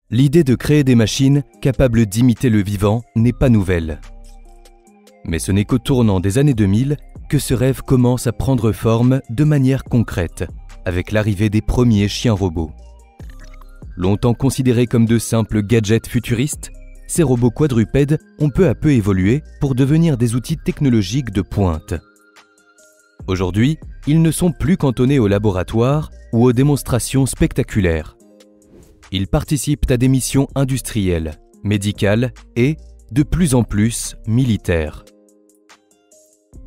L'idée de créer des machines capables d'imiter le vivant n'est pas nouvelle. Mais ce n'est qu'au tournant des années 2000 que ce rêve commence à prendre forme de manière concrète, avec l'arrivée des premiers chiens robots. Longtemps considérés comme de simples gadgets futuristes, ces robots quadrupèdes ont peu à peu évolué pour devenir des outils technologiques de pointe. Aujourd'hui, ils ne sont plus cantonnés au laboratoire ou aux démonstrations spectaculaires. Ils participent à des missions industrielles, médicales et, de plus en plus, militaires.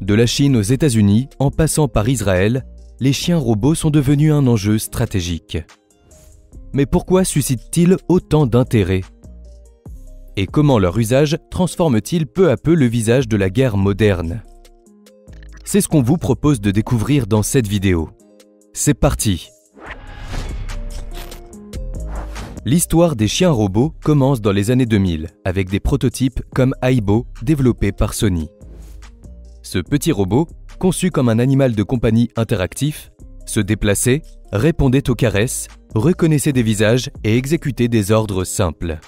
De la Chine aux États-Unis, en passant par Israël, les chiens robots sont devenus un enjeu stratégique. Mais pourquoi suscitent-ils autant d'intérêt ? Et comment leur usage transforme-t-il peu à peu le visage de la guerre moderne ? C'est ce qu'on vous propose de découvrir dans cette vidéo. C'est parti ! L'histoire des chiens robots commence dans les années 2000 avec des prototypes comme Aibo développés par Sony. Ce petit robot, conçu comme un animal de compagnie interactif, se déplaçait, répondait aux caresses, reconnaissait des visages et exécutait des ordres simples.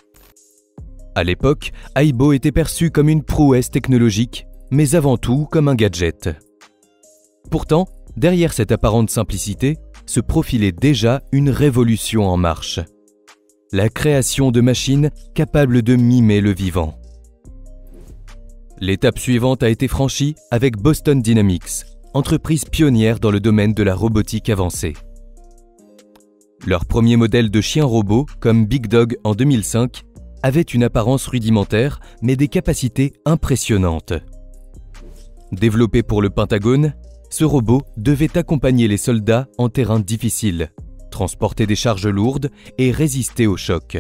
À l'époque, Aibo était perçu comme une prouesse technologique, mais avant tout comme un gadget. Pourtant, derrière cette apparente simplicité, se profilait déjà une révolution en marche. La création de machines capables de mimer le vivant. L'étape suivante a été franchie avec Boston Dynamics, entreprise pionnière dans le domaine de la robotique avancée. Leur premier modèle de chien robot, comme Big Dog en 2005, avait une apparence rudimentaire mais des capacités impressionnantes. Développé pour le Pentagone, ce robot devait accompagner les soldats en terrain difficile, transporter des charges lourdes et résister au choc.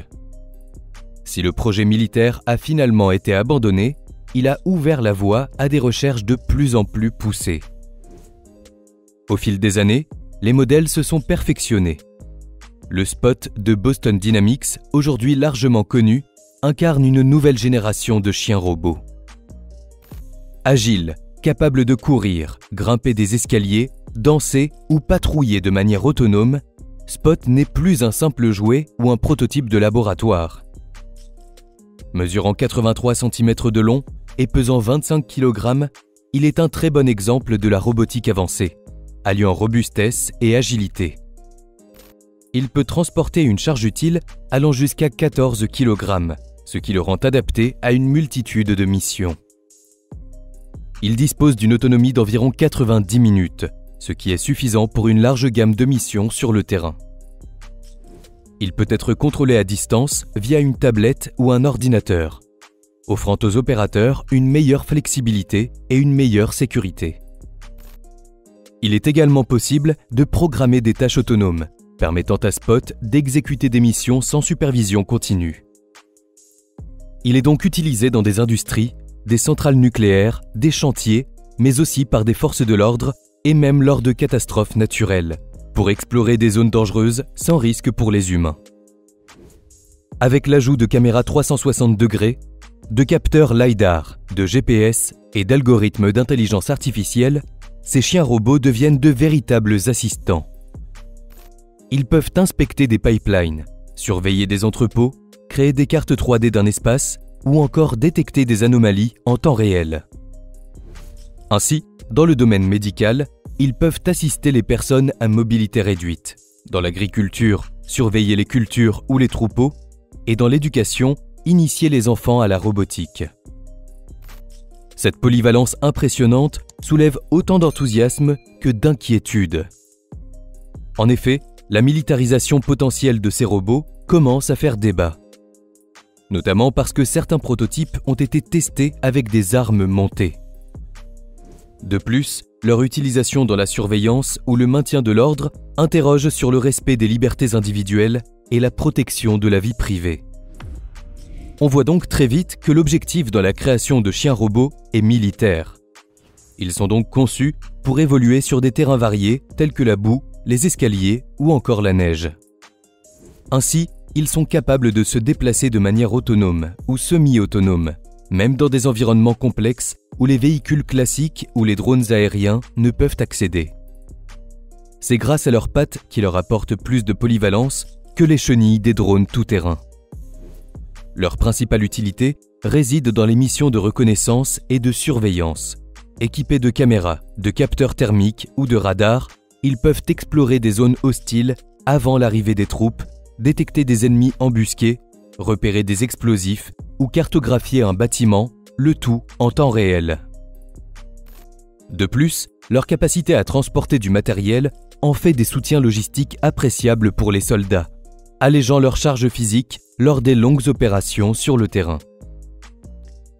Si le projet militaire a finalement été abandonné, il a ouvert la voie à des recherches de plus en plus poussées. Au fil des années, les modèles se sont perfectionnés. Le Spot de Boston Dynamics, aujourd'hui largement connu, incarne une nouvelle génération de chiens robots. Agile, capable de courir, grimper des escaliers, danser ou patrouiller de manière autonome, Spot n'est plus un simple jouet ou un prototype de laboratoire. Mesurant 83 cm de long et pesant 25 kg, il est un très bon exemple de la robotique avancée, alliant robustesse et agilité. Il peut transporter une charge utile allant jusqu'à 14 kg, ce qui le rend adapté à une multitude de missions. Il dispose d'une autonomie d'environ 90 minutes, ce qui est suffisant pour une large gamme de missions sur le terrain. Il peut être contrôlé à distance via une tablette ou un ordinateur, offrant aux opérateurs une meilleure flexibilité et une meilleure sécurité. Il est également possible de programmer des tâches autonomes, permettant à Spot d'exécuter des missions sans supervision continue. Il est donc utilisé dans des industries, des centrales nucléaires, des chantiers, mais aussi par des forces de l'ordre et même lors de catastrophes naturelles, pour explorer des zones dangereuses sans risque pour les humains. Avec l'ajout de caméras 360 degrés, de capteurs LiDAR, de GPS et d'algorithmes d'intelligence artificielle, ces chiens robots deviennent de véritables assistants. Ils peuvent inspecter des pipelines, surveiller des entrepôts, créer des cartes 3D d'un espace ou encore détecter des anomalies en temps réel. Ainsi, dans le domaine médical, ils peuvent assister les personnes à mobilité réduite. Dans l'agriculture, surveiller les cultures ou les troupeaux. Et dans l'éducation, initier les enfants à la robotique. Cette polyvalence impressionnante soulève autant d'enthousiasme que d'inquiétude. En effet, la militarisation potentielle de ces robots commence à faire débat. Notamment parce que certains prototypes ont été testés avec des armes montées. De plus, leur utilisation dans la surveillance ou le maintien de l'ordre interroge sur le respect des libertés individuelles et la protection de la vie privée. On voit donc très vite que l'objectif dans la création de chiens robots est militaire. Ils sont donc conçus pour évoluer sur des terrains variés tels que la boue, les escaliers ou encore la neige. Ainsi, ils sont capables de se déplacer de manière autonome ou semi-autonome, même dans des environnements complexes où les véhicules classiques ou les drones aériens ne peuvent accéder. C'est grâce à leurs pattes qui leur apportent plus de polyvalence que les chenilles des drones tout-terrain. Leur principale utilité réside dans les missions de reconnaissance et de surveillance. Équipés de caméras, de capteurs thermiques ou de radars, ils peuvent explorer des zones hostiles avant l'arrivée des troupes, détecter des ennemis embusqués, repérer des explosifs ou cartographier un bâtiment, le tout en temps réel. De plus, leur capacité à transporter du matériel en fait des soutiens logistiques appréciables pour les soldats, allégeant leur charge physique lors des longues opérations sur le terrain.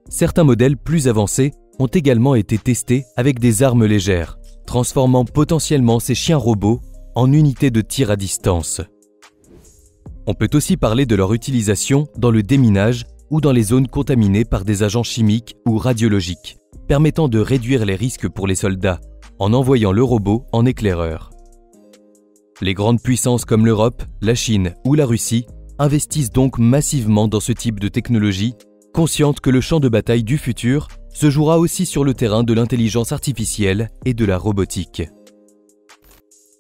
Certains modèles plus avancés ont également été testés avec des armes légères, transformant potentiellement ces chiens robots en unités de tir à distance. On peut aussi parler de leur utilisation dans le déminage ou dans les zones contaminées par des agents chimiques ou radiologiques, permettant de réduire les risques pour les soldats en envoyant le robot en éclaireur. Les grandes puissances comme l'Europe, la Chine ou la Russie investissent donc massivement dans ce type de technologie, conscientes que le champ de bataille du futur se jouera aussi sur le terrain de l'intelligence artificielle et de la robotique.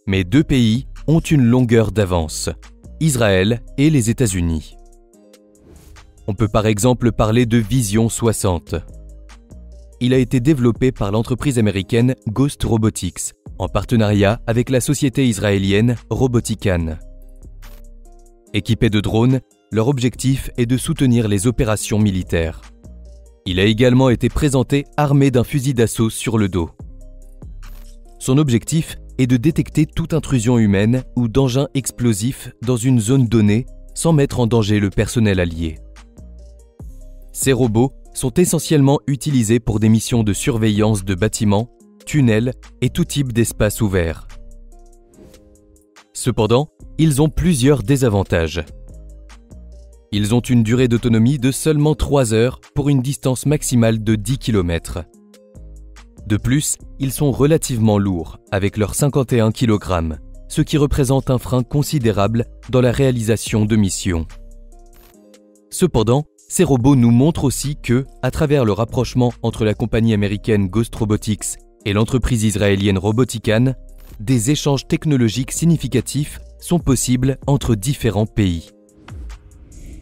Mais deux pays ont une longueur d'avance, Israël et les États-Unis. On peut par exemple parler de Vision 60. Il a été développé par l'entreprise américaine Ghost Robotics, en partenariat avec la société israélienne Robotican. Équipés de drones, leur objectif est de soutenir les opérations militaires. Il a également été présenté armé d'un fusil d'assaut sur le dos. Son objectif est de détecter toute intrusion humaine ou d'engin explosif dans une zone donnée sans mettre en danger le personnel allié. Ces robots sont essentiellement utilisés pour des missions de surveillance de bâtiments, tunnels et tout type d'espace ouvert. Cependant, ils ont plusieurs désavantages. Ils ont une durée d'autonomie de seulement 3 heures pour une distance maximale de 10 km. De plus, ils sont relativement lourds, avec leurs 51 kg, ce qui représente un frein considérable dans la réalisation de missions. Cependant, ces robots nous montrent aussi que, à travers le rapprochement entre la compagnie américaine Ghost Robotics et l'entreprise israélienne Robotican, des échanges technologiques significatifs sont possibles entre différents pays.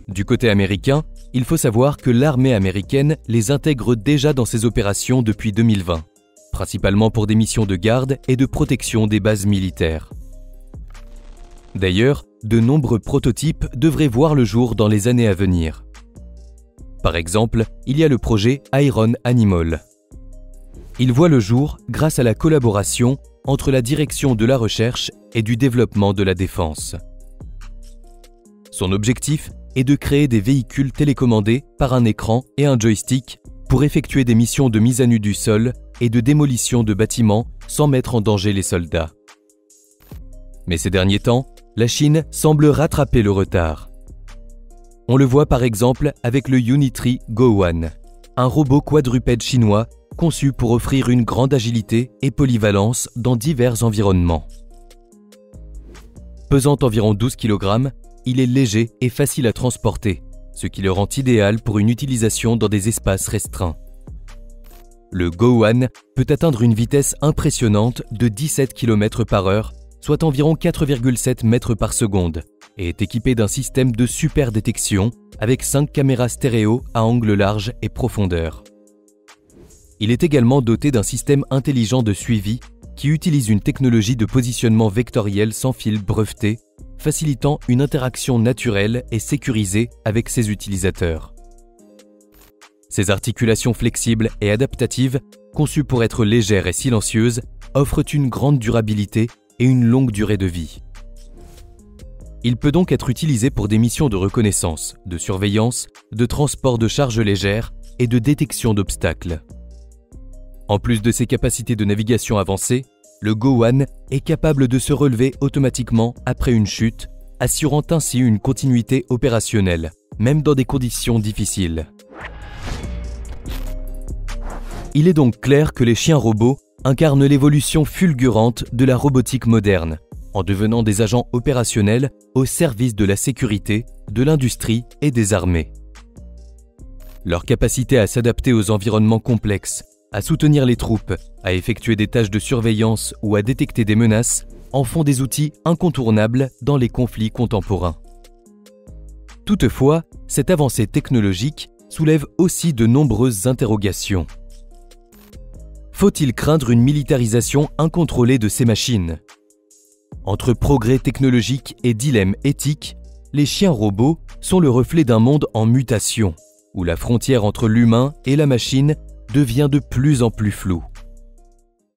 Du côté américain, il faut savoir que l'armée américaine les intègre déjà dans ses opérations depuis 2020, principalement pour des missions de garde et de protection des bases militaires. D'ailleurs, de nombreux prototypes devraient voir le jour dans les années à venir. Par exemple, il y a le projet Iron Animal. Il voit le jour grâce à la collaboration entre la direction de la recherche et du développement de la défense. Son objectif est de créer des véhicules télécommandés par un écran et un joystick pour effectuer des missions de mise à nu du sol et de démolition de bâtiments sans mettre en danger les soldats. Mais ces derniers temps, la Chine semble rattraper le retard. On le voit par exemple avec le Unitree Go-1, un robot quadrupède chinois conçu pour offrir une grande agilité et polyvalence dans divers environnements. Pesant environ 12 kg, il est léger et facile à transporter, ce qui le rend idéal pour une utilisation dans des espaces restreints. Le Go-1 peut atteindre une vitesse impressionnante de 17 km/h, soit environ 4,7 mètres par seconde, et est équipé d'un système de super détection avec 5 caméras stéréo à angle large et profondeur. Il est également doté d'un système intelligent de suivi qui utilise une technologie de positionnement vectoriel sans fil brevetée, facilitant une interaction naturelle et sécurisée avec ses utilisateurs. Ces articulations flexibles et adaptatives, conçues pour être légères et silencieuses, offrent une grande durabilité et une longue durée de vie. Il peut donc être utilisé pour des missions de reconnaissance, de surveillance, de transport de charges légères et de détection d'obstacles. En plus de ses capacités de navigation avancées, le Go-1 est capable de se relever automatiquement après une chute, assurant ainsi une continuité opérationnelle, même dans des conditions difficiles. Il est donc clair que les chiens robots incarnent l'évolution fulgurante de la robotique moderne, en devenant des agents opérationnels au service de la sécurité, de l'industrie et des armées. Leur capacité à s'adapter aux environnements complexes, à soutenir les troupes, à effectuer des tâches de surveillance ou à détecter des menaces en font des outils incontournables dans les conflits contemporains. Toutefois, cette avancée technologique soulève aussi de nombreuses interrogations. Faut-il craindre une militarisation incontrôlée de ces machines ? Entre progrès technologiques et dilemmes éthiques, les chiens robots sont le reflet d'un monde en mutation, où la frontière entre l'humain et la machine devient de plus en plus floue.